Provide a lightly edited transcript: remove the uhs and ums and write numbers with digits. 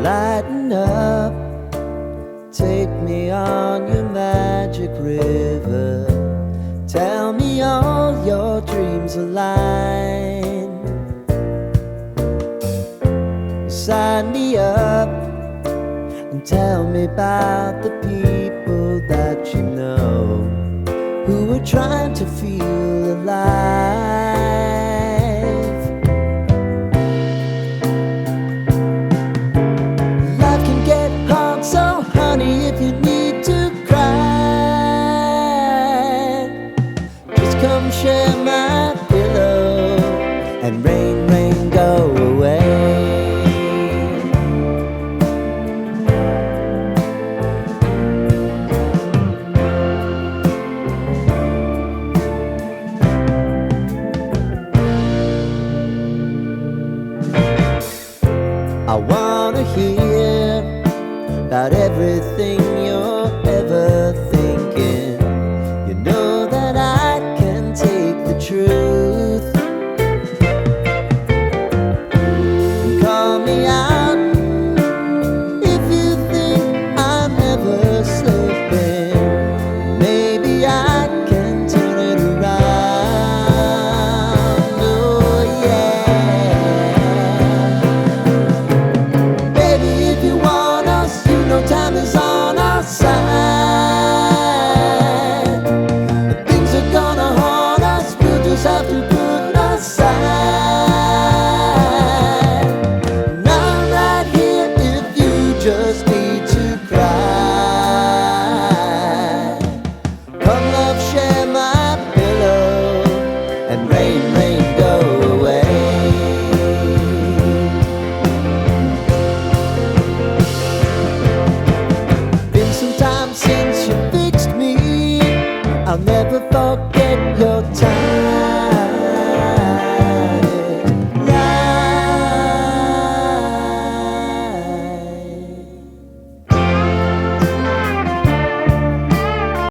Lighten up, take me on your magic river. Tell me all your dreams align. Sign me up and tell me about the people that you know who are trying to feel alive. Life can get hard, so honey, if you need to cry, just come share my pillow and rain, rain, go away. I wanna hear about everything you